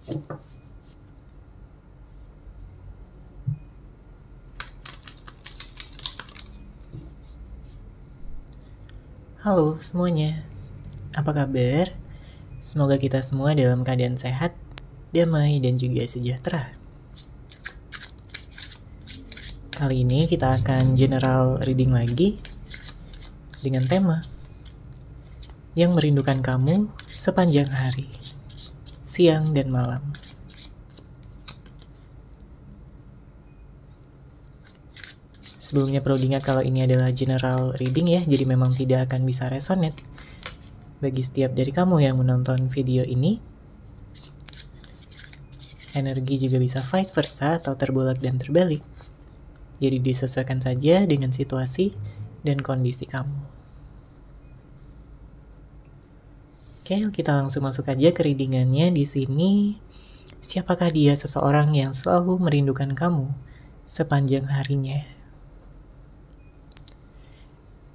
Halo semuanya, apa kabar? Semoga kita semua dalam keadaan sehat, damai, dan juga sejahtera. Kali ini kita akan general reading lagi dengan tema yang merindukan kamu sepanjang hari, siang dan malam. Sebelumnya perlu diingat kalau ini adalah general reading ya, jadi memang tidak akan bisa resonate bagi setiap dari kamu yang menonton video ini. Energi juga bisa vice versa atau terbolak dan terbalik. Jadi disesuaikan saja dengan situasi dan kondisi kamu. Oke, kita langsung masuk aja ke readingannya. Di sini, siapakah dia seseorang yang selalu merindukan kamu sepanjang harinya?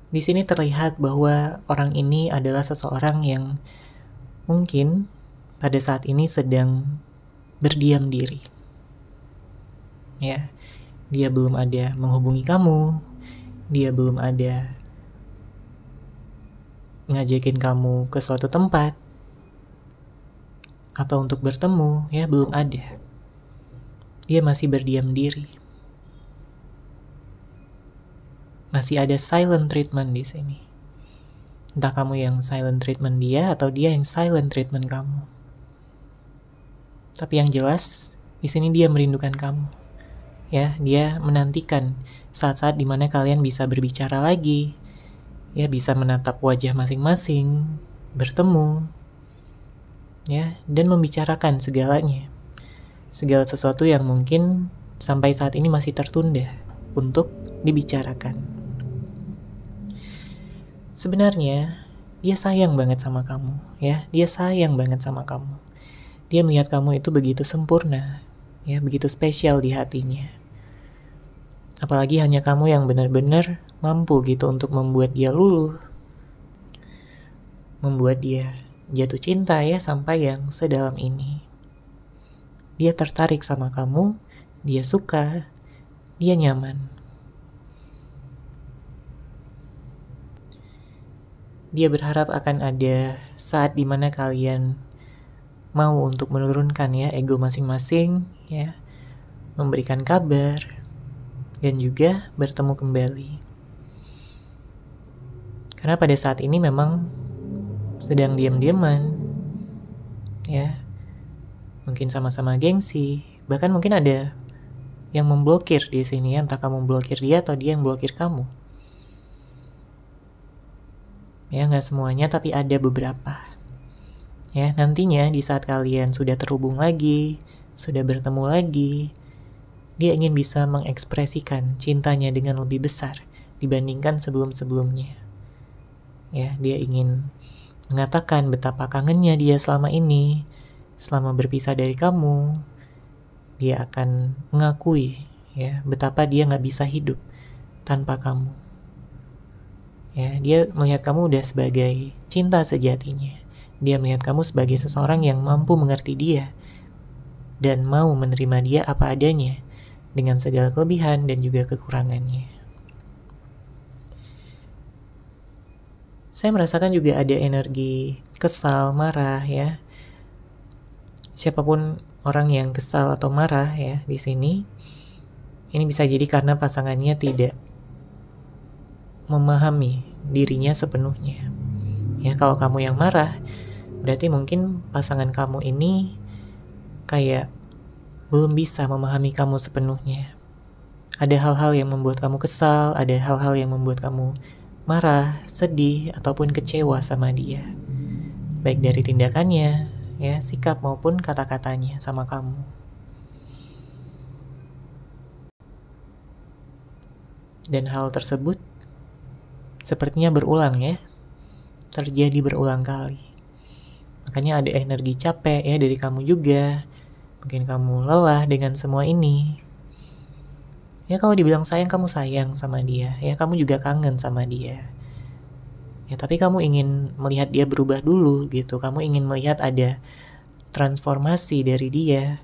Di sini terlihat bahwa orang ini adalah seseorang yang mungkin pada saat ini sedang berdiam diri. Ya, dia belum ada menghubungi kamu, dia belum ada ngajakin kamu ke suatu tempat atau untuk bertemu, ya belum ada. Dia masih berdiam diri. Masih ada silent treatment di sini. Entah kamu yang silent treatment dia atau dia yang silent treatment kamu. Tapi yang jelas, di sini dia merindukan kamu. Ya, dia menantikan saat-saat dimana kalian bisa berbicara lagi, ya bisa menatap wajah masing-masing, bertemu, ya, dan membicarakan segalanya. Segala sesuatu yang mungkin sampai saat ini masih tertunda untuk dibicarakan. Sebenarnya, dia sayang banget sama kamu, ya. Dia sayang banget sama kamu. Dia melihat kamu itu begitu sempurna, ya, begitu spesial di hatinya. Apalagi hanya kamu yang benar-benar mampu gitu untuk membuat dia luluh, membuat dia jatuh cinta ya sampai yang sedalam ini. Dia tertarik sama kamu, dia suka, dia nyaman. Dia berharap akan ada saat dimana kalian mau untuk menurunkan ya ego masing-masing, ya, memberikan kabar, dan juga bertemu kembali. Karena pada saat ini memang sedang diam-diaman, ya, mungkin sama-sama gengsi, bahkan mungkin ada yang memblokir di sini ya, entah kamu blokir dia atau dia yang blokir kamu. Ya, nggak semuanya, tapi ada beberapa. Ya, nantinya di saat kalian sudah terhubung lagi, sudah bertemu lagi, dia ingin bisa mengekspresikan cintanya dengan lebih besar dibandingkan sebelum-sebelumnya. Ya, dia ingin mengatakan betapa kangennya dia selama ini, selama berpisah dari kamu. Dia akan mengakui ya betapa dia nggak bisa hidup tanpa kamu. Ya, dia melihat kamu udah sebagai cinta sejatinya. Dia melihat kamu sebagai seseorang yang mampu mengerti dia dan mau menerima dia apa adanya dengan segala kelebihan dan juga kekurangannya. Saya merasakan juga ada energi kesal, marah ya. Siapapun orang yang kesal atau marah ya di sini, ini bisa jadi karena pasangannya tidak memahami dirinya sepenuhnya. Ya, kalau kamu yang marah, berarti mungkin pasangan kamu ini kayak belum bisa memahami kamu sepenuhnya. Ada hal-hal yang membuat kamu kesal, ada hal-hal yang membuat kamu marah, sedih, ataupun kecewa sama dia. Baik dari tindakannya, ya, sikap maupun kata-katanya sama kamu. Dan hal tersebut sepertinya berulang ya, terjadi berulang kali. Makanya ada energi capek ya dari kamu juga. Mungkin kamu lelah dengan semua ini. Ya kalau dibilang sayang, kamu sayang sama dia. Ya kamu juga kangen sama dia. Ya tapi kamu ingin melihat dia berubah dulu gitu. Kamu ingin melihat ada transformasi dari dia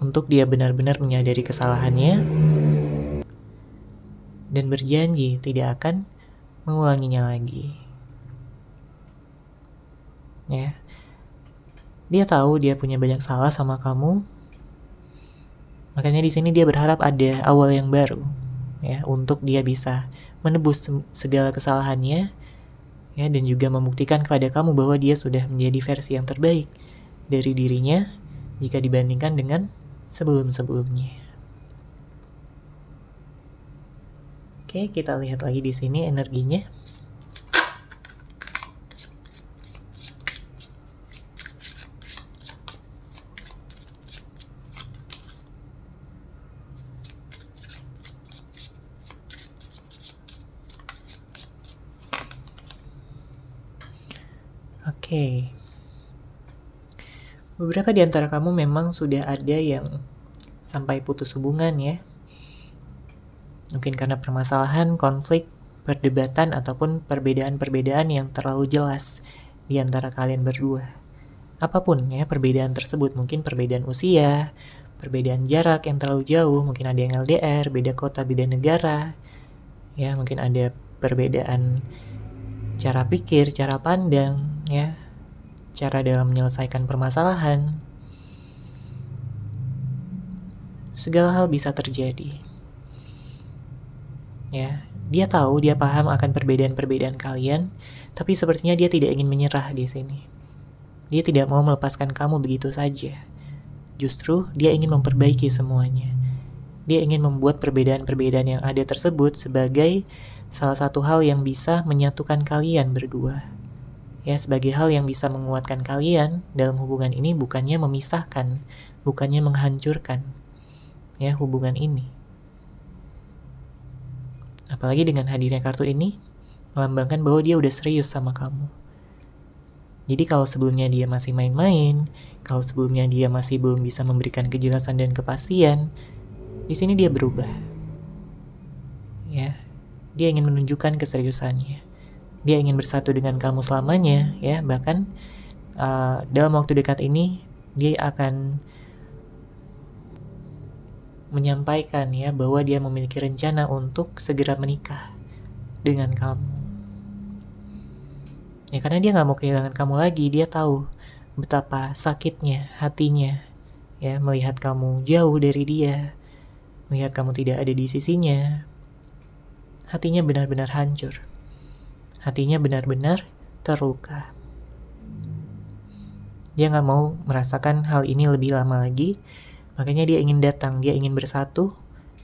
untuk dia benar-benar menyadari kesalahannya dan berjanji tidak akan mengulanginya lagi. Ya. Dia tahu dia punya banyak salah sama kamu. Makanya di sini dia berharap ada awal yang baru, ya, untuk dia bisa menebus segala kesalahannya, ya, dan juga membuktikan kepada kamu bahwa dia sudah menjadi versi yang terbaik dari dirinya jika dibandingkan dengan sebelum-sebelumnya. Oke, kita lihat lagi di sini energinya. Oke. Beberapa di antara kamu memang sudah ada yang sampai putus hubungan ya. Mungkin karena permasalahan, konflik, perdebatan, ataupun perbedaan-perbedaan yang terlalu jelas di antara kalian berdua. Apapun ya perbedaan tersebut, mungkin perbedaan usia, perbedaan jarak yang terlalu jauh, mungkin ada yang LDR, beda kota, beda negara, ya mungkin ada perbedaan cara pikir, cara pandang, ya, cara dalam menyelesaikan permasalahan. Segala hal bisa terjadi. Ya, dia tahu, dia paham akan perbedaan-perbedaan kalian, tapi sepertinya dia tidak ingin menyerah di sini. Dia tidak mau melepaskan kamu begitu saja. Justru dia ingin memperbaiki semuanya. Dia ingin membuat perbedaan-perbedaan yang ada tersebut sebagai salah satu hal yang bisa menyatukan kalian berdua. Ya, sebagai hal yang bisa menguatkan kalian dalam hubungan ini, bukannya memisahkan, bukannya menghancurkan ya hubungan ini. Apalagi dengan hadirnya kartu ini melambangkan bahwa dia udah serius sama kamu. Jadi kalau sebelumnya dia masih main-main, kalau sebelumnya dia masih belum bisa memberikan kejelasan dan kepastian, di sini dia berubah. Ya, dia ingin menunjukkan keseriusannya. Dia ingin bersatu dengan kamu selamanya, ya. Bahkan dalam waktu dekat ini dia akan menyampaikan ya bahwa dia memiliki rencana untuk segera menikah dengan kamu. Ya karena dia nggak mau kehilangan kamu lagi. Dia tahu betapa sakitnya hatinya ya melihat kamu jauh dari dia, melihat kamu tidak ada di sisinya. Hatinya benar-benar hancur. Hatinya benar-benar terluka. Dia nggak mau merasakan hal ini lebih lama lagi. Makanya dia ingin datang, dia ingin bersatu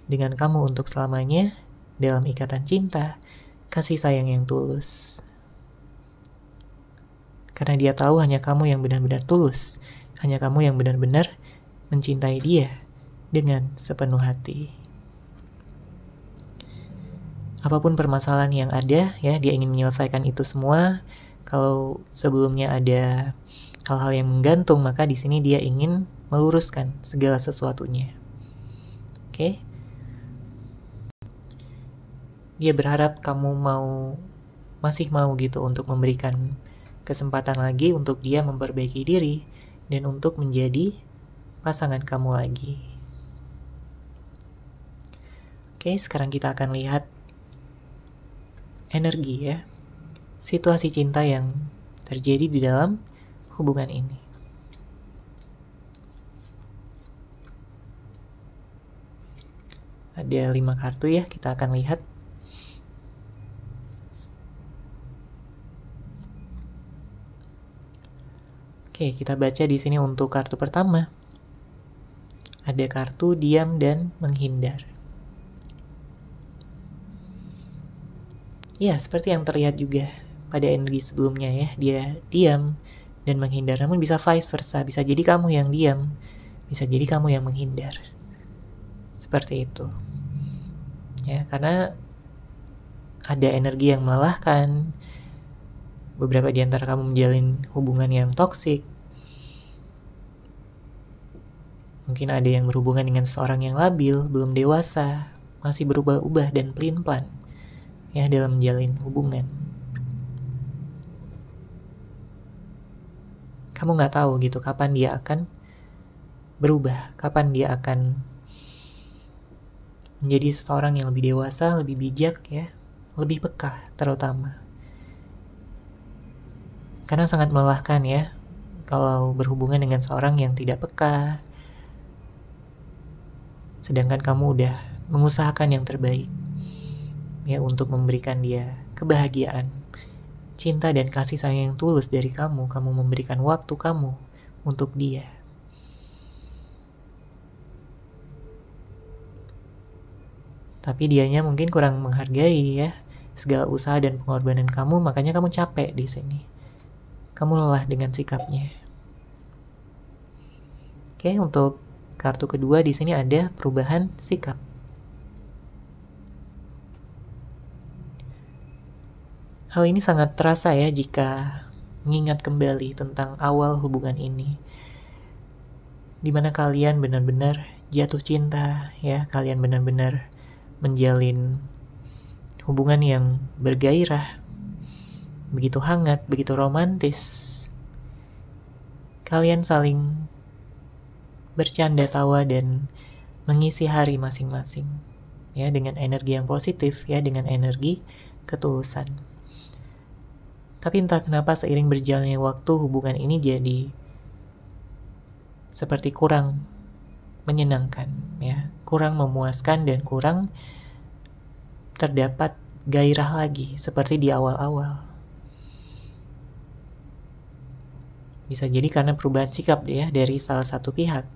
dengan kamu untuk selamanya dalam ikatan cinta, kasih sayang yang tulus. Karena dia tahu hanya kamu yang benar-benar tulus, hanya kamu yang benar-benar mencintai dia dengan sepenuh hati. Apapun permasalahan yang ada, ya dia ingin menyelesaikan itu semua. Kalau sebelumnya ada hal-hal yang menggantung, maka di sini dia ingin meluruskan segala sesuatunya. Oke? Dia berharap kamu masih mau gitu untuk memberikan kesempatan lagi untuk dia memperbaiki diri dan untuk menjadi pasangan kamu lagi. Oke, sekarang kita akan lihat energi ya. Situasi cinta yang terjadi di dalam hubungan ini. Ada 5 kartu ya, kita akan lihat. Oke, kita baca di sini untuk kartu pertama. Ada kartu diam dan menghindar. Ya, seperti yang terlihat juga pada energi sebelumnya ya, dia diam dan menghindar. Namun bisa vice versa, bisa jadi kamu yang diam, bisa jadi kamu yang menghindar. Seperti itu. Ya, karena ada energi yang melelahkan. Beberapa di antara kamu menjalin hubungan yang toksik. Mungkin ada yang berhubungan dengan seorang yang labil, belum dewasa, masih berubah-ubah dan pelin-pelan ya dalam menjalin hubungan. Kamu nggak tahu gitu kapan dia akan berubah, kapan dia akan menjadi seseorang yang lebih dewasa, lebih bijak ya, lebih peka terutama. Karena sangat melelahkan ya kalau berhubungan dengan seorang yang tidak peka, sedangkan kamu udah mengusahakan yang terbaik ya untuk memberikan dia kebahagiaan, cinta dan kasih sayang yang tulus dari kamu. Kamu memberikan waktu kamu untuk dia. Tapi dianya mungkin kurang menghargai ya segala usaha dan pengorbanan kamu, makanya kamu capek di sini. Kamu lelah dengan sikapnya. Oke, untuk kartu kedua di sini ada perubahan sikap. Hal ini sangat terasa ya jika mengingat kembali tentang awal hubungan ini. Dimana kalian benar-benar jatuh cinta ya, kalian benar-benar menjalin hubungan yang bergairah, begitu hangat, begitu romantis. Kalian saling bercanda tawa dan mengisi hari masing-masing ya dengan energi yang positif ya, dengan energi ketulusan. Tapi entah kenapa seiring berjalannya waktu hubungan ini jadi seperti kurang menyenangkan ya, kurang memuaskan dan kurang terdapat gairah lagi seperti di awal-awal. Bisa jadi karena perubahan sikap ya dari salah satu pihak.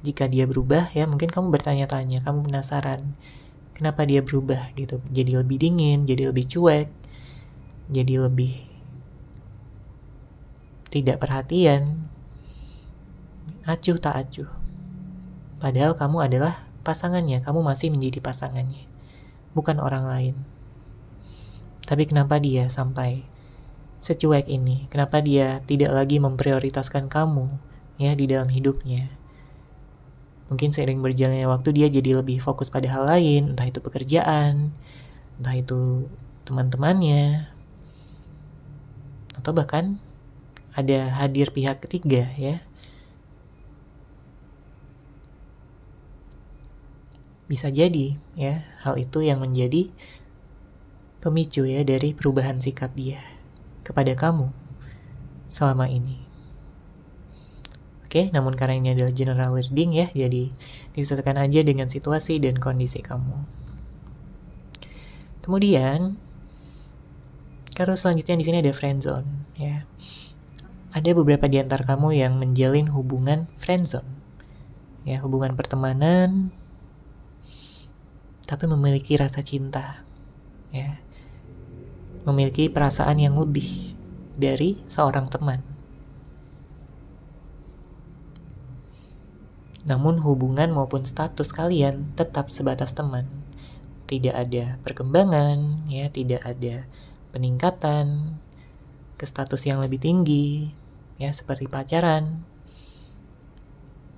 Jika dia berubah ya mungkin kamu bertanya-tanya, kamu penasaran kenapa dia berubah gitu, jadi lebih dingin, jadi lebih cuek, jadi lebih tidak perhatian, acuh tak acuh. Padahal kamu adalah pasangannya, kamu masih menjadi pasangannya, bukan orang lain. Tapi kenapa dia sampai secuek ini? Kenapa dia tidak lagi memprioritaskan kamu ya di dalam hidupnya? Mungkin seiring berjalannya waktu dia jadi lebih fokus pada hal lain, entah itu pekerjaan, entah itu teman-temannya, atau bahkan ada hadir pihak ketiga ya. Bisa jadi ya hal itu yang menjadi pemicu ya dari perubahan sikap dia kepada kamu selama ini. Oke, namun karena ini adalah general reading ya, jadi disesuaikan aja dengan situasi dan kondisi kamu. Kemudian kartu selanjutnya di sini ada friendzone ya. Ada beberapa di antara kamu yang menjalin hubungan friendzone ya, hubungan pertemanan tapi memiliki rasa cinta ya, memiliki perasaan yang lebih dari seorang teman. Namun hubungan maupun status kalian tetap sebatas teman. Tidak ada perkembangan, ya, tidak ada peningkatan ke status yang lebih tinggi, ya, seperti pacaran.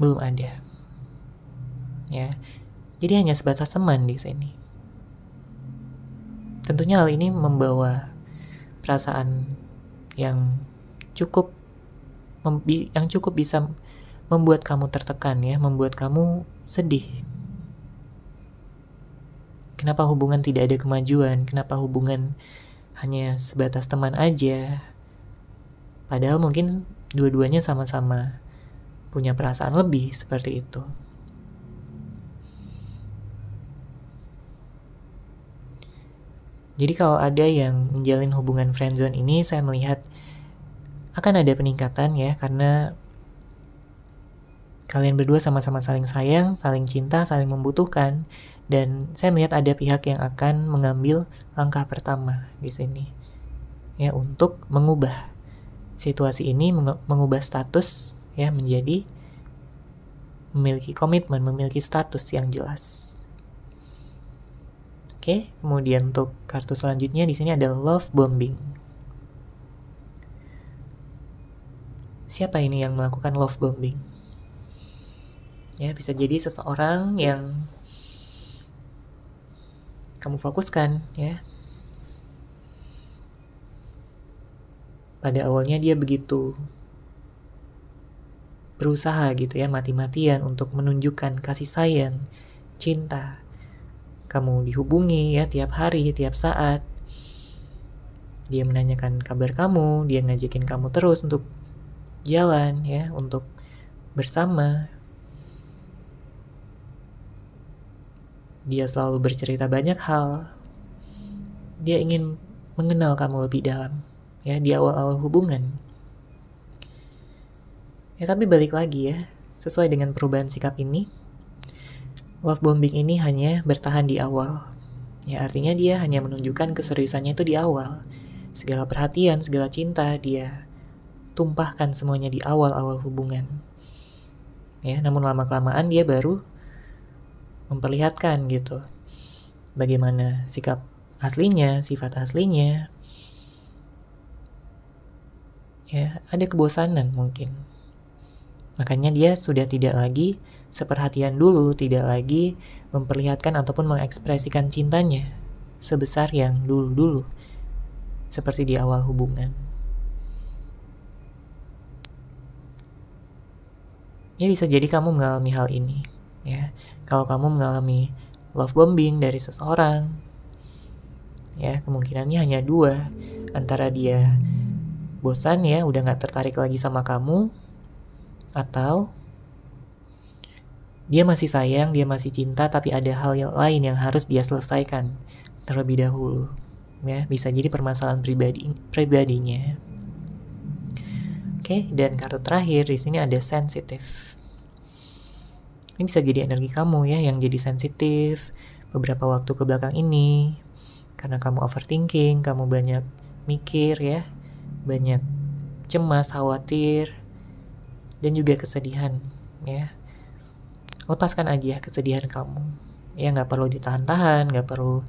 Belum ada. Ya. Jadi hanya sebatas teman di sini. Tentunya hal ini membawa perasaan yang cukup bisa membuat kamu tertekan ya, membuat kamu sedih. Kenapa hubungan tidak ada kemajuan? Kenapa hubungan hanya sebatas teman aja? Padahal mungkin dua-duanya sama-sama punya perasaan lebih seperti itu. Jadi kalau ada yang menjalin hubungan friendzone ini, saya melihat akan ada peningkatan ya, karena kalian berdua sama-sama saling sayang, saling cinta, saling membutuhkan, dan saya melihat ada pihak yang akan mengambil langkah pertama di sini, ya, untuk mengubah situasi ini, mengubah status, ya, menjadi memiliki komitmen, memiliki status yang jelas. Oke, kemudian untuk kartu selanjutnya di sini ada love bombing. Siapa ini yang melakukan love bombing? Ya, bisa jadi seseorang yang kamu fokuskan, ya. pada awalnya dia begitu berusaha gitu ya, mati-matian untuk menunjukkan kasih sayang, cinta. Kamu dihubungi ya tiap hari, tiap saat. Dia menanyakan kabar kamu, dia ngajakin kamu terus untuk jalan ya, untuk bersama. Dia selalu bercerita banyak hal. Dia ingin mengenal kamu lebih dalam ya di awal-awal hubungan. Ya tapi balik lagi ya, sesuai dengan perubahan sikap ini, love bombing ini hanya bertahan di awal. Ya artinya dia hanya menunjukkan keseriusannya itu di awal. Segala perhatian, segala cinta dia tumpahkan semuanya di awal-awal hubungan. Ya, namun lama-kelamaan dia baru memperlihatkan gitu bagaimana sikap aslinya, sifat aslinya. Ya, ada kebosanan mungkin. Makanya dia sudah tidak lagi seperhatian dulu, tidak lagi memperlihatkan ataupun mengekspresikan cintanya sebesar yang dulu-dulu, seperti di awal hubungan. Ya bisa jadi kamu mengalami hal ini. Ya, kalau kamu mengalami love bombing dari seseorang, ya kemungkinannya hanya dua, antara dia bosan ya, udah gak tertarik lagi sama kamu, atau dia masih sayang, dia masih cinta, tapi ada hal yang lain yang harus dia selesaikan terlebih dahulu. Ya, bisa jadi permasalahan pribadinya. Oke, dan kartu terakhir di sini ada sensitif. Ini bisa jadi energi kamu ya yang jadi sensitif beberapa waktu ke belakang ini, karena kamu overthinking, kamu banyak mikir ya, banyak cemas, khawatir, dan juga kesedihan ya. Lepaskan aja kesedihan kamu ya, nggak perlu ditahan-tahan, nggak perlu,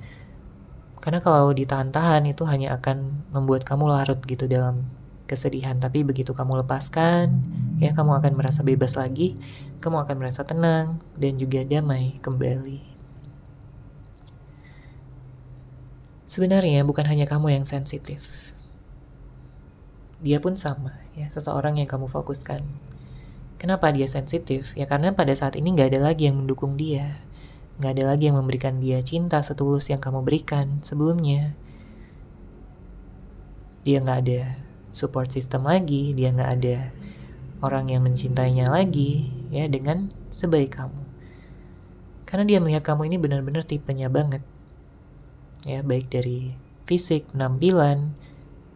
karena kalau ditahan-tahan itu hanya akan membuat kamu larut gitu dalam kesedihan. Tapi begitu kamu lepaskan ya, kamu akan merasa bebas lagi, kamu akan merasa tenang dan juga damai kembali. Sebenarnya bukan hanya kamu yang sensitif, dia pun sama ya, seseorang yang kamu fokuskan. Kenapa dia sensitif? Ya karena pada saat ini gak ada lagi yang mendukung dia, gak ada lagi yang memberikan dia cinta setulus yang kamu berikan sebelumnya. Dia gak ada support system lagi, dia gak ada orang yang mencintainya lagi ya dengan sebaik kamu. Karena dia melihat kamu ini benar-benar tipenya banget ya, baik dari fisik, penampilan,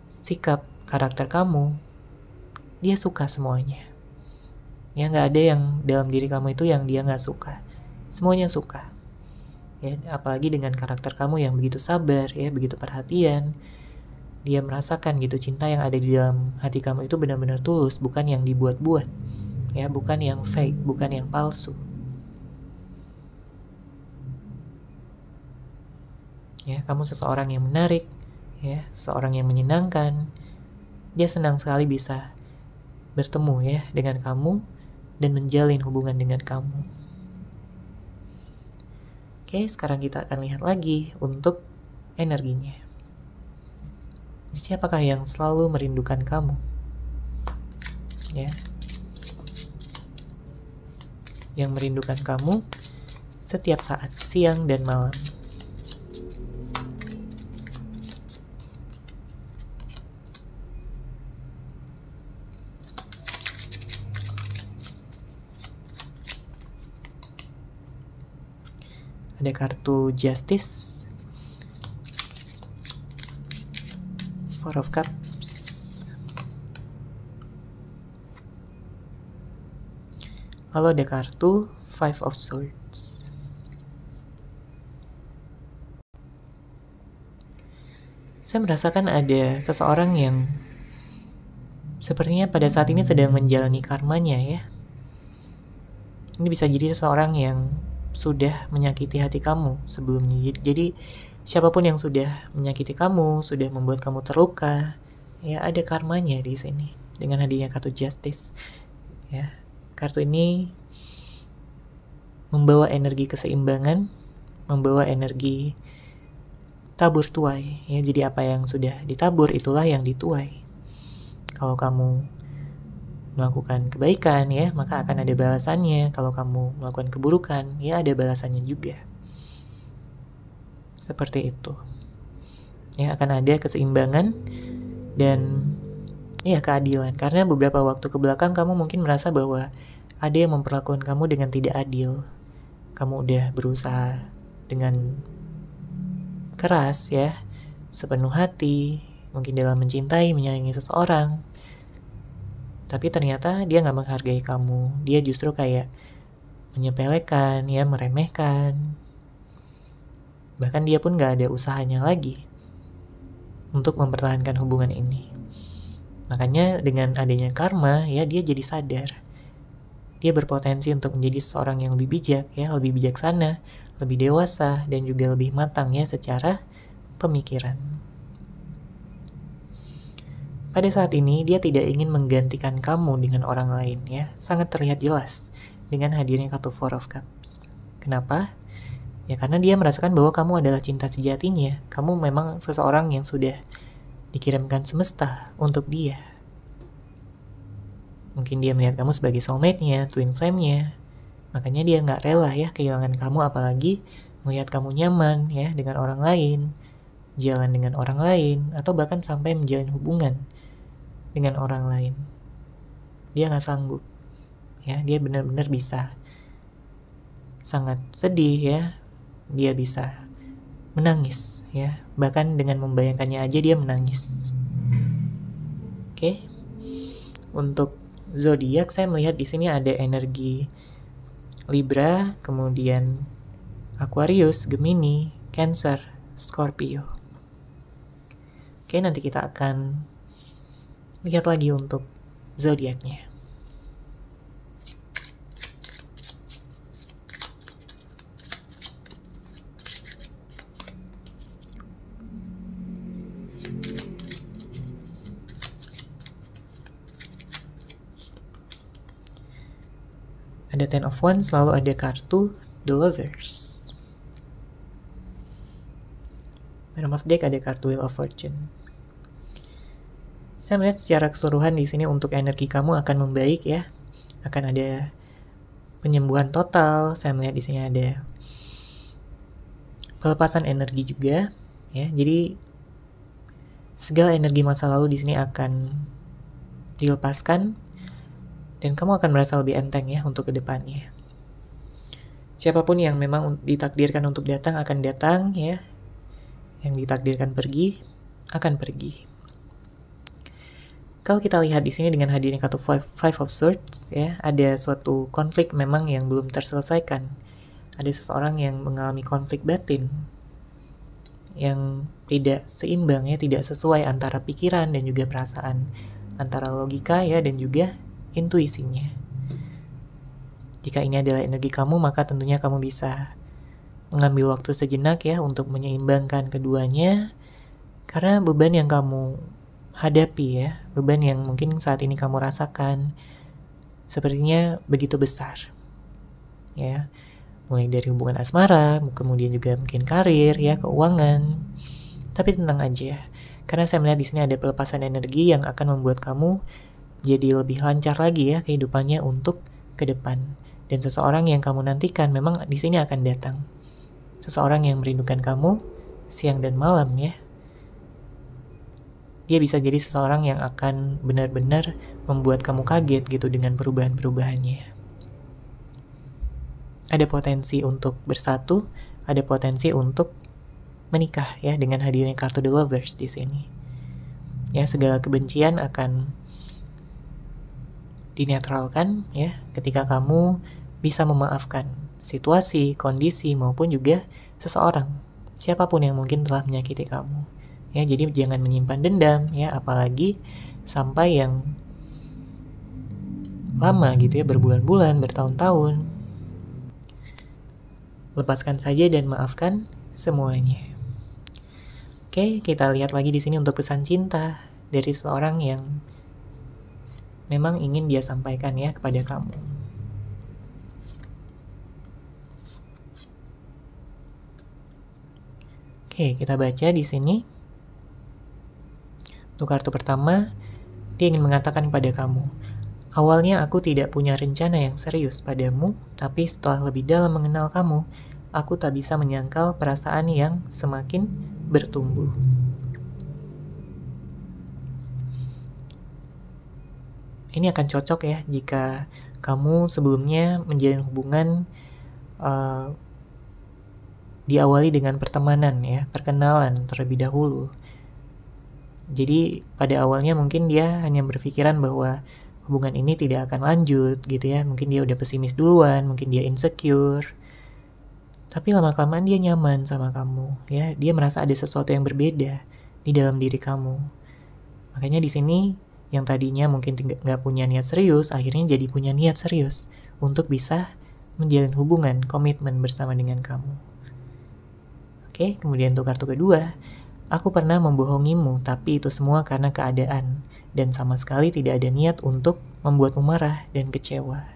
sikap, karakter kamu, dia suka semuanya. Ya nggak ada yang dalam diri kamu itu yang dia nggak suka, semuanya suka. Ya apalagi dengan karakter kamu yang begitu sabar ya, begitu perhatian. Dia merasakan gitu cinta yang ada di dalam hati kamu itu benar-benar tulus, bukan yang dibuat-buat. Ya bukan yang fake, bukan yang palsu. Ya kamu seseorang yang menarik, ya seseorang yang menyenangkan. Dia senang sekali bisa bertemu ya dengan kamu dan menjalin hubungan dengan kamu. Oke, sekarang kita akan lihat lagi untuk energinya. Siapakah yang selalu merindukan kamu? Ya. Yang merindukan kamu setiap saat, siang dan malam. Ada kartu Justice, Four of Cups, lalu ada kartu Five of Swords. Saya merasakan ada seseorang yang sepertinya pada saat ini sedang menjalani karmanya ya. Ini bisa jadi seseorang yang sudah menyakiti hati kamu sebelumnya. Jadi siapapun yang sudah menyakiti kamu, sudah membuat kamu terluka, ya ada karmanya di sini dengan hadirnya kartu Justice. Ya, kartu ini membawa energi keseimbangan, membawa energi tabur tuai. Ya, jadi apa yang sudah ditabur itulah yang dituai. Kalau kamu melakukan kebaikan ya, maka akan ada balasannya. Kalau kamu melakukan keburukan, ya ada balasannya juga. Seperti itu. Ya, akan ada keseimbangan dan ya keadilan. Karena beberapa waktu ke belakang kamu mungkin merasa bahwa ada yang memperlakukan kamu dengan tidak adil. Kamu udah berusaha dengan keras ya, sepenuh hati, mungkin dalam mencintai, menyayangi seseorang. Tapi ternyata dia gak menghargai kamu. Dia justru kayak menyepelekan, ya, meremehkan. Bahkan dia pun gak ada usahanya lagi untuk mempertahankan hubungan ini. Makanya dengan adanya karma, ya, dia jadi sadar. Dia berpotensi untuk menjadi seorang yang lebih bijak, ya, lebih bijaksana, lebih dewasa, dan juga lebih matang ya secara pemikiran. Pada saat ini, dia tidak ingin menggantikan kamu dengan orang lain ya. Sangat terlihat jelas dengan hadirnya kartu Four of Cups. Kenapa? Ya karena dia merasakan bahwa kamu adalah cinta sejatinya. Kamu memang seseorang yang sudah dikirimkan semesta untuk dia. Mungkin dia melihat kamu sebagai soulmate-nya, twin flame-nya. Makanya dia nggak rela ya kehilangan kamu, apalagi melihat kamu nyaman ya dengan orang lain, jalan dengan orang lain, atau bahkan sampai menjalin hubungan dengan orang lain. Dia nggak sanggup. Ya, dia benar-benar bisa sangat sedih ya. Dia bisa menangis ya. Bahkan dengan membayangkannya aja dia menangis. Oke. Untuk zodiak saya melihat di sini ada energi Libra, kemudian Aquarius, Gemini, Cancer, Scorpio. Oke, nanti kita akan lihat lagi untuk zodiaknya. Ada Ten of Wands, lalu ada kartu The Lovers. Bottom of deck ada kartu Wheel of Fortune. Saya melihat secara keseluruhan di sini untuk energi kamu akan membaik ya. Akan ada penyembuhan total. Saya melihat di sini ada pelepasan energi juga ya. Jadi segala energi masa lalu di sini akan dilepaskan. Dan kamu akan merasa lebih enteng ya untuk kedepannya. Siapapun yang memang ditakdirkan untuk datang akan datang ya. Yang ditakdirkan pergi akan pergi. Kalau kita lihat di sini dengan hadirnya kartu Five of Swords ya, ada suatu konflik memang yang belum terselesaikan. Ada seseorang yang mengalami konflik batin yang tidak seimbang ya, tidak sesuai antara pikiran dan juga perasaan, antara logika ya dan juga intuisinya. Jika ini adalah energi kamu, maka tentunya kamu bisa mengambil waktu sejenak ya untuk menyeimbangkan keduanya. Karena beban yang kamu hadapi ya, beban yang mungkin saat ini kamu rasakan sepertinya begitu besar. Ya, mulai dari hubungan asmara, kemudian juga mungkin karir ya, keuangan. Tapi tenang aja, karena saya melihat di sini ada pelepasan energi yang akan membuat kamu jadi lebih lancar lagi ya kehidupannya untuk ke depan. Dan seseorang yang kamu nantikan memang di sini akan datang. Seseorang yang merindukan kamu siang dan malam ya. Dia bisa jadi seseorang yang akan benar-benar membuat kamu kaget gitu dengan perubahan-perubahannya. Ada potensi untuk bersatu, ada potensi untuk menikah ya dengan hadirnya kartu The Lovers di sini. Ya, segala kebencian akan dinetralkan ya ketika kamu bisa memaafkan situasi, kondisi maupun juga seseorang, siapapun yang mungkin telah menyakiti kamu. Ya, jadi jangan menyimpan dendam ya, apalagi sampai yang lama gitu ya, berbulan-bulan, bertahun-tahun. Lepaskan saja dan maafkan semuanya. Oke, kita lihat lagi di sini untuk pesan cinta dari seorang yang memang ingin dia sampaikan ya kepada kamu. Oke, kita baca di sini. Untuk kartu pertama, Dia ingin mengatakan pada kamu, awalnya aku tidak punya rencana yang serius padamu, tapi setelah lebih dalam mengenal kamu, aku tak bisa menyangkal perasaan yang semakin bertumbuh. Ini akan cocok ya jika kamu sebelumnya menjalin hubungan diawali dengan pertemanan ya, perkenalan terlebih dahulu. Jadi pada awalnya mungkin dia hanya berpikiran bahwa hubungan ini tidak akan lanjut gitu ya. Mungkin dia udah pesimis duluan, mungkin dia insecure. Tapi lama-kelamaan dia nyaman sama kamu ya. Dia merasa ada sesuatu yang berbeda di dalam diri kamu. Makanya di sini yang tadinya mungkin nggak punya niat serius, akhirnya jadi punya niat serius untuk bisa menjalin hubungan, komitmen bersama dengan kamu. Oke, kemudian untuk kartu kedua, aku pernah membohongimu, tapi itu semua karena keadaan, dan sama sekali tidak ada niat untuk membuatmu marah dan kecewa.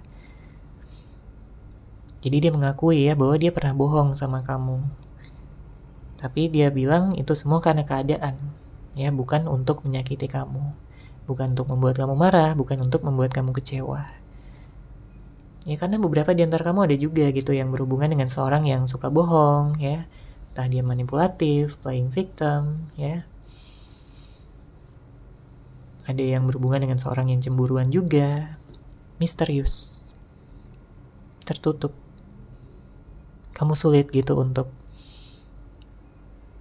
Jadi dia mengakui ya bahwa dia pernah bohong sama kamu. Tapi dia bilang itu semua karena keadaan, ya, bukan untuk menyakiti kamu. Bukan untuk membuat kamu marah, bukan untuk membuat kamu kecewa. Ya karena beberapa di antara kamu ada juga gitu yang berhubungan dengan seorang yang suka bohong, ya. Entah dia manipulatif, playing victim, ya. Ada yang berhubungan dengan seorang yang cemburuan juga, misterius, tertutup. Kamu sulit gitu untuk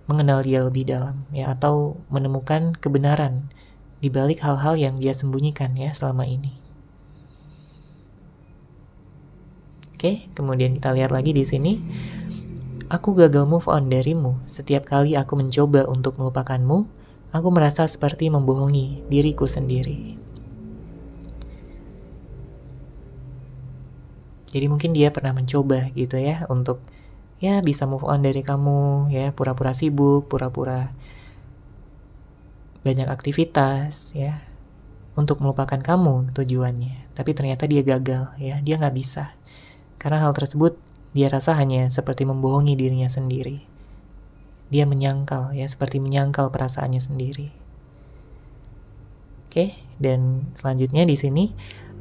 mengenal dia lebih dalam, ya, atau menemukan kebenaran di balik hal-hal yang dia sembunyikan ya selama ini. Oke, kemudian kita lihat lagi di sini. Aku gagal move on darimu. Setiap kali aku mencoba untuk melupakanmu, aku merasa seperti membohongi diriku sendiri. Jadi mungkin dia pernah mencoba gitu ya untuk ya bisa move on dari kamu, ya pura-pura sibuk, pura-pura banyak aktivitas ya untuk melupakan kamu tujuannya. Tapi ternyata dia gagal ya, dia nggak bisa. Karena hal tersebut dia rasa hanya seperti membohongi dirinya sendiri. Dia menyangkal ya, seperti menyangkal perasaannya sendiri. Oke, dan selanjutnya di sini,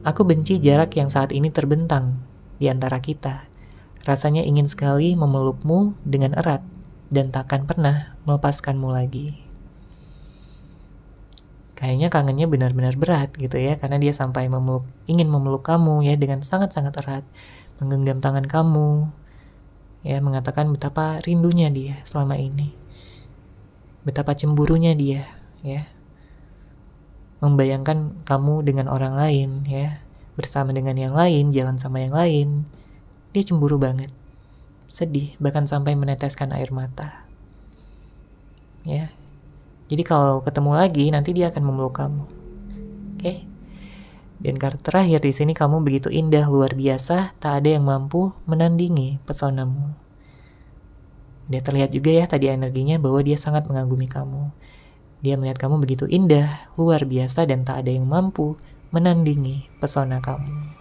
aku benci jarak yang saat ini terbentang di antara kita. Rasanya ingin sekali memelukmu dengan erat dan takkan pernah melepaskanmu lagi. Kayaknya kangennya benar-benar berat gitu ya, karena dia sampai ingin memeluk kamu ya dengan sangat-sangat erat, menggenggam tangan kamu, ya mengatakan betapa rindunya dia selama ini, betapa cemburunya dia, ya membayangkan kamu dengan orang lain, ya bersama dengan yang lain, jalan sama yang lain, dia cemburu banget, sedih, bahkan sampai meneteskan air mata, ya. Jadi kalau ketemu lagi nanti dia akan memeluk kamu, oke? Dan kartu terakhir di sini, kamu begitu indah, luar biasa, tak ada yang mampu menandingi pesonamu. Dia terlihat juga ya tadi energinya bahwa dia sangat mengagumi kamu. Dia melihat kamu begitu indah, luar biasa, dan tak ada yang mampu menandingi pesona kamu.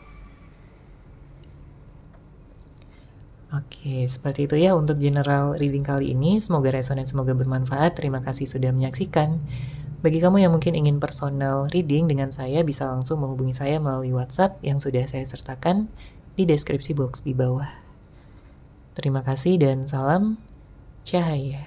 Oke, seperti itu ya untuk general reading kali ini. Semoga resonan, semoga bermanfaat. Terima kasih sudah menyaksikan. Bagi kamu yang mungkin ingin personal reading dengan saya, bisa langsung menghubungi saya melalui WhatsApp yang sudah saya sertakan di deskripsi box di bawah. Terima kasih dan salam cahaya.